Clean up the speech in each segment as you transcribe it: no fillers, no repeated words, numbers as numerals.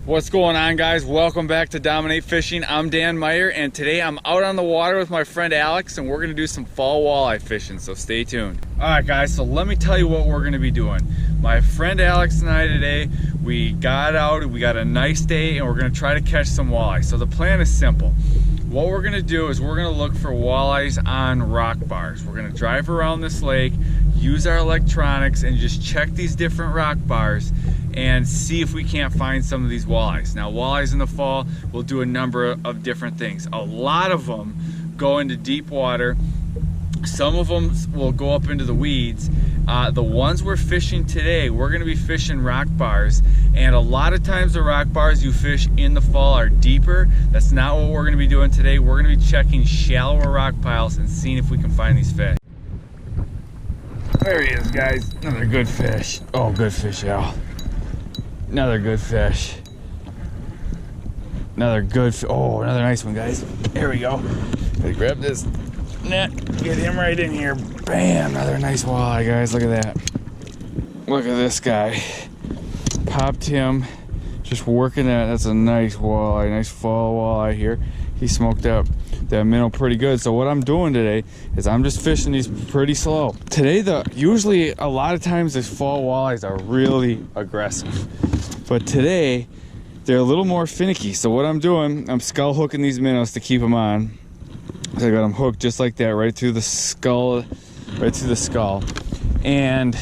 What's going on, guys? Welcome back to Dominate Fishing. I'm Dan Meyer, and today I'm out on the water with my friend Alex, and we're gonna do some fall walleye fishing, so stay tuned. All right, guys, so let me tell you what we're gonna be doing. My friend Alex and I today, we got out, we got a nice day, and we're gonna try to catch some walleye. So the plan is simple. What we're gonna do is we're gonna look for walleyes on rock bars. We're gonna drive around this lake, use our electronics, and just check these different rock bars and see if we can't find some of these walleyes. Now, walleyes in the fall will do a number of different things. A lot of them go into deep water. Some of them will go up into the weeds. The ones we're fishing today, we're gonna be fishing rock bars, and a lot of times the rock bars you fish in the fall are deeper. That's not what we're gonna be doing today. We're gonna be checking shallower rock piles and seeing if we can find these fish. There he is, guys. Another good fish. Oh, good fish, Al. Another good fish. Another good oh, another nice one, guys. There we go. Gotta grab this net, get him right in here. Bam, another nice walleye, guys. Look at that. Look at this guy. Popped him, just working that. That's a nice walleye, nice fall walleye here. He smoked up that minnow pretty good. So what I'm doing today is I'm just fishing these pretty slow. Today, usually a lot of times these fall walleyes are really aggressive, but today they're a little more finicky. So what I'm doing, I'm skull hooking these minnows to keep them on. So I got them hooked just like that, right through the skull, right through the skull. And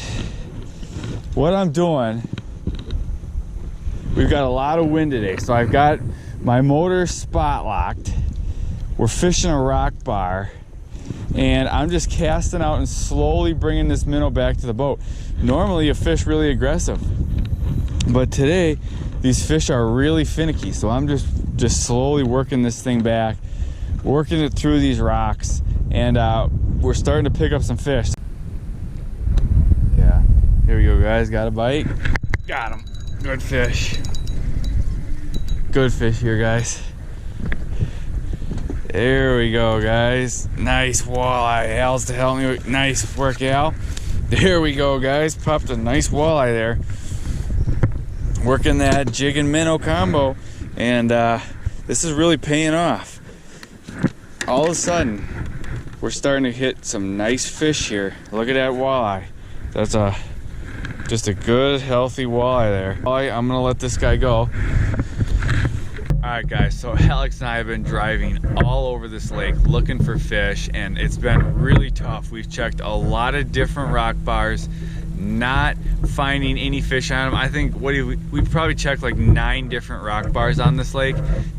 what I'm doing, we've got a lot of wind today, so I've got my motor spot locked. We're fishing a rock bar, and I'm just casting out and slowly bringing this minnow back to the boat. Normally, a fish really aggressive, but today these fish are really finicky. So I'm just slowly working this thing back, working it through these rocks, and we're starting to pick up some fish. Yeah, here we go, guys. Got a bite. Got him. Good fish. Good fish here, guys. There we go, guys. Nice walleye. Al's to help me. Nice work, Al. There we go, guys. Popped a nice walleye there. Working that jig and minnow combo, and this is really paying off. All of a sudden, we're starting to hit some nice fish here. Look at that walleye. That's just a good, healthy walleye there. I'm gonna let this guy go. Alright, guys, so Alex and I have been driving all over this lake looking for fish, and it's been really tough. We've checked a lot of different rock bars, not finding any fish on them. I think we probably checked like 9 different rock bars on this lake,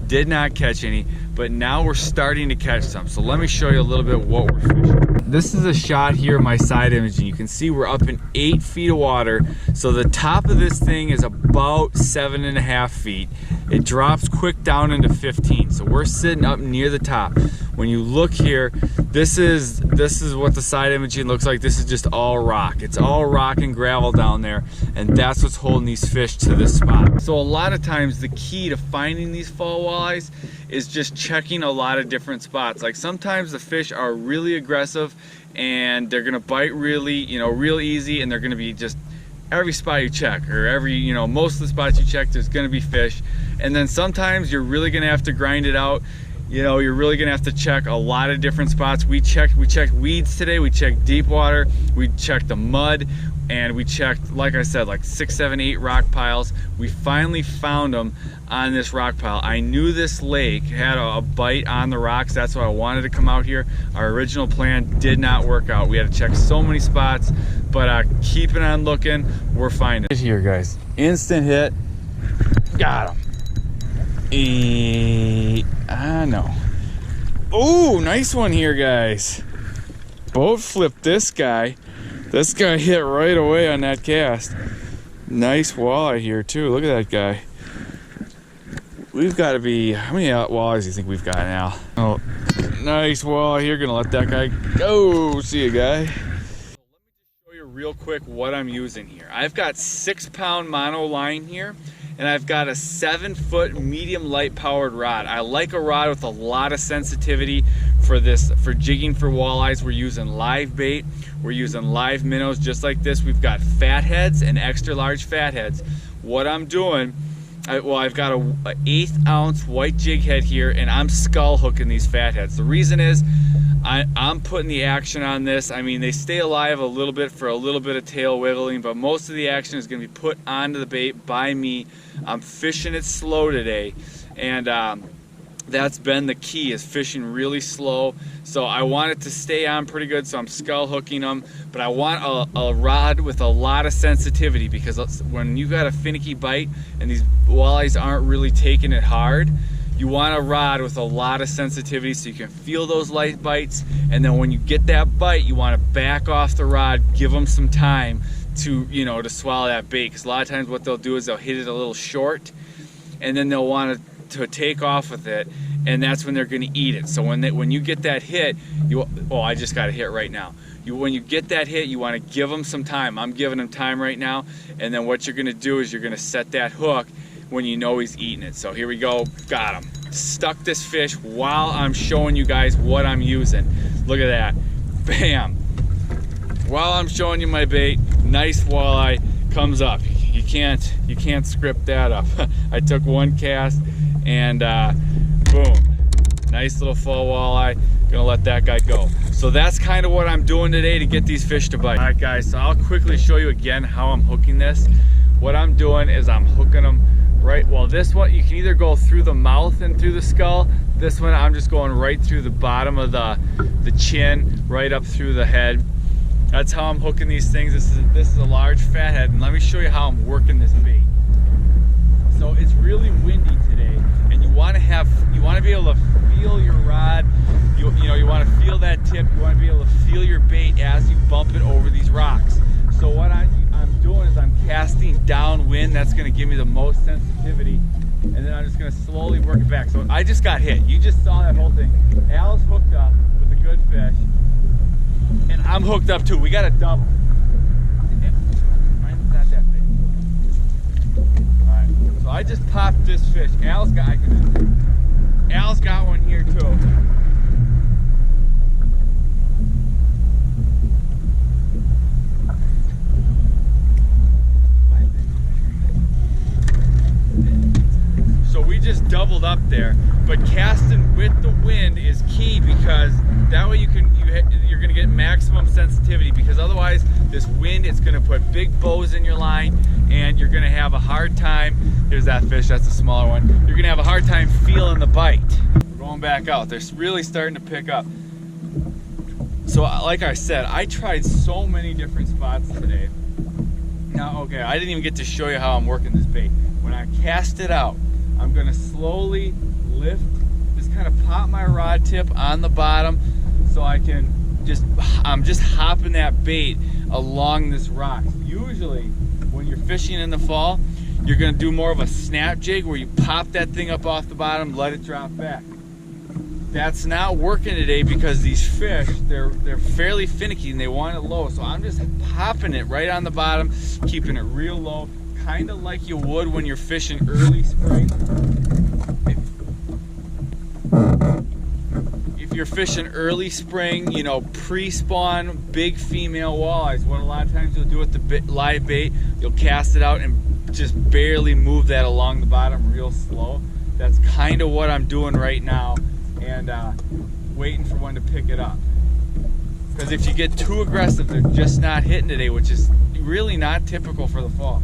did not catch any, but now we're starting to catch some. So let me show you a little bit what we're fishing. This is a shot here of my side image, and you can see we're up in 8 feet of water. So the top of this thing is about 7.5 feet. It drops quick down into 15. So we're sitting up near the top. When you look here, this is what the side imaging looks like. This is just all rock. It's all rock and gravel down there, and that's what's holding these fish to this spot. So a lot of times the key to finding these fall walleyes is just checking a lot of different spots. Like sometimes the fish are really aggressive and they're gonna bite really, real easy, and they're gonna be just every spot you check, or every, most of the spots you check, there's gonna be fish. And then sometimes you're really gonna have to grind it out. You're really gonna have to check a lot of different spots. We checked weeds today, we checked deep water, we checked the mud, and we checked, like I said, like 6, 7, 8 rock piles. We finally found them on this rock pile. I knew this lake had a bite on the rocks. That's why I wanted to come out here. Our original plan did not work out. We had to check so many spots, but keeping on looking, we're finding it. Here, guys, instant hit. Got him. I know. Oh, nice one here, guys. Boat flipped this guy. This guy hit right away on that cast. Nice walleye here too. Look at that guy. We've got to be, how many walleyes do you think we've got now? Oh, nice walleye here. Gonna let that guy go. See you, guy. So let me just show you real quick what I'm using here. I've got 6-pound mono line here, and I've got a 7-foot medium light powered rod. I like a rod with a lot of sensitivity for jigging for walleyes. We're using live bait. We're using live minnows just like this. We've got fat heads and extra large fat heads. What I'm doing I've got a 1/8 ounce white jig head here, and I'm skull hooking these fatheads. The reason is I'm putting the action on this. I mean, they stay alive a little bit for a little bit of tail wiggling, but most of the action is going to be put onto the bait by me. I'm fishing it slow today, and that's been the key, is fishing really slow. So I want it to stay on pretty good, so I'm skull hooking them. But I want a rod with a lot of sensitivity, because when you got a finicky bite and these walleyes aren't really taking it hard, you want a rod with a lot of sensitivity so you can feel those light bites. And then when you get that bite, you want to back off the rod, give them some time to, you know, to swallow that bait. Because a lot of times what they'll do is they'll hit it a little short, and then they'll want to take off with it, and that's when they're going to eat it. So when you get that hit, I just got a hit right now. When you get that hit, you want to give them some time. I'm giving them time right now, and then what you're going to do is you're going to set that hook when you know he's eating it. So here we go, got him. Stuck this fish while I'm showing you guys what I'm using. Look at that, bam. While I'm showing you my bait, nice walleye comes up. You can't script that up. I took one cast, and boom, nice little full walleye. Gonna let that guy go. So that's kind of what I'm doing today to get these fish to bite. All right guys, so I'll quickly show you again how I'm hooking this. What I'm doing is I'm hooking them right, well, this one you can either go through the mouth and through the skull. This one I'm just going right through the bottom of the chin, right up through the head. That's how I'm hooking these things. This is a large fathead, and let me show you how I'm working this bait. So it's really windy today, and you want to be able to feel your rod. You want to feel that tip. You want to be able to feel your bait as you bump it over these rocks. So what I'm doing is I'm casting downwind. That's going to give me the most sensitivity, and then I'm just going to slowly work it back. So I just got hit. You just saw that whole thing. Al's hooked up with a good fish, and I'm hooked up too. We got a double. Mine's not that big. All right. So I just popped this fish. Al's got one here too. So we just doubled up there, but casting with the wind is key, because that way you're going to get maximum sensitivity, because otherwise this wind is going to put big bows in your line, and you're going to have a hard time. Here's that fish, that's a smaller one. You're going to have a hard time feeling the bite. We're going back out. They're really starting to pick up. So like I said, I tried so many different spots today. Now, okay, I didn't even get to show you how I'm working this bait. When I cast it out, I'm gonna slowly lift, just kind of pop my rod tip on the bottom, so I'm just hopping that bait along this rock. Usually, when you're fishing in the fall, you're gonna do more of a snap jig, where you pop that thing up off the bottom, let it drop back. That's not working today, because these fish, they're fairly finicky and they want it low. So I'm just popping it right on the bottom, keeping it real low, kind of like you would when you're fishing early spring. If you're fishing early spring, you know, pre-spawn big female walleyes, what a lot of times you'll do with the live bait, you'll cast it out and just barely move that along the bottom real slow. That's kind of what I'm doing right now, and waiting for one to pick it up. Because if you get too aggressive, they're just not hitting today, which is really not typical for the fall.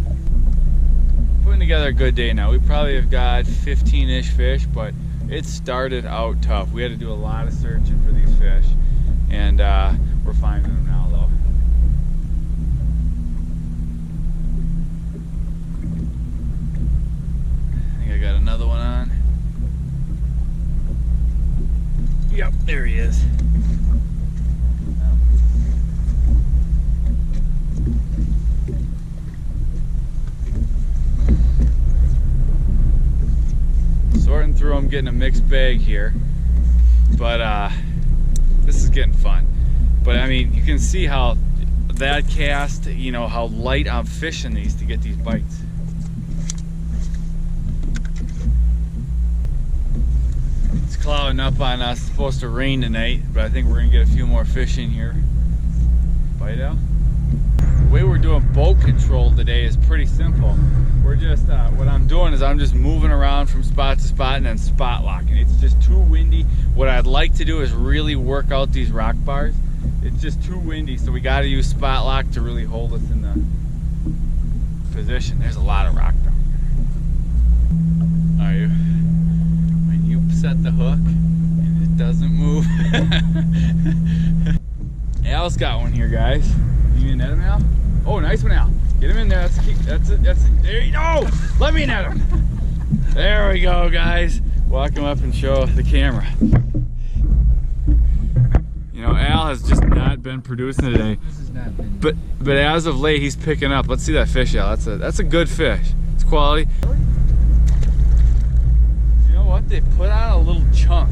Putting together a good day now. We probably have got 15-ish fish, but it started out tough. We had to do a lot of searching for these fish, and we're finding them now though. I think I got another one on. Yep, there he is. Sorting through them, getting a mixed bag here, but this is getting fun. But I mean, you can see how that cast, you know, how light I'm fishing these to get these bites. It's clouding up on us. It's supposed to rain tonight, but I think we're gonna get a few more fish in here. Bite out. way we're doing boat control today is pretty simple. We're just, what I'm doing is I'm just moving around from spot to spot and then spot locking. It's just too windy. What I'd like to do is really work out these rock bars. It's just too windy, so we gotta use spot lock to really hold us in the position. There's a lot of rock down there. When you set the hook and it doesn't move. Al's got one here, guys. You gonna net him, Al? Oh, nice one, Al. Get him in there. That's it. There you go. Let me net him. There we go, guys. Walk him up and show the camera. You know, Al has just not been producing today. This has not been. But as of late, he's picking up. Let's see that fish, Al. That's a good fish. It's quality. You know what? They put on a little chunk.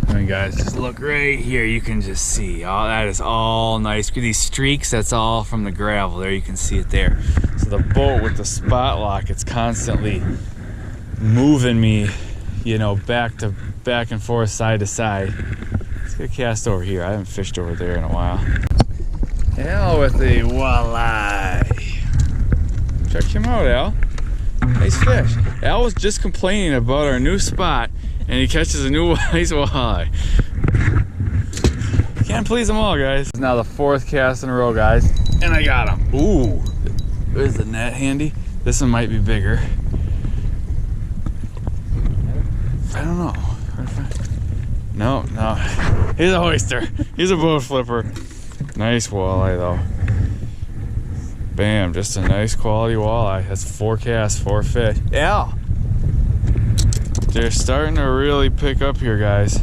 Alright guys, just look right here. You can just see, oh, that is all nice. These streaks, that's all from the gravel. There, you can see it there. So the boat with the spot lock, it's constantly moving me, you know, back and forth, side to side. Let's get cast over here. I haven't fished over there in a while. Al with the walleye. Check him out, Al. Nice fish. Al was just complaining about our new spot, and he catches a new nice walleye. Can't please them all, guys. Now the fourth cast in a row, guys, and I got him. Ooh, there's the net handy. This one might be bigger. I don't know. No. He's a hoister. He's a boat flipper. Nice walleye, though. Bam, just a nice quality walleye. That's 4 casts, 4 fish. Al! They're starting to really pick up here, guys.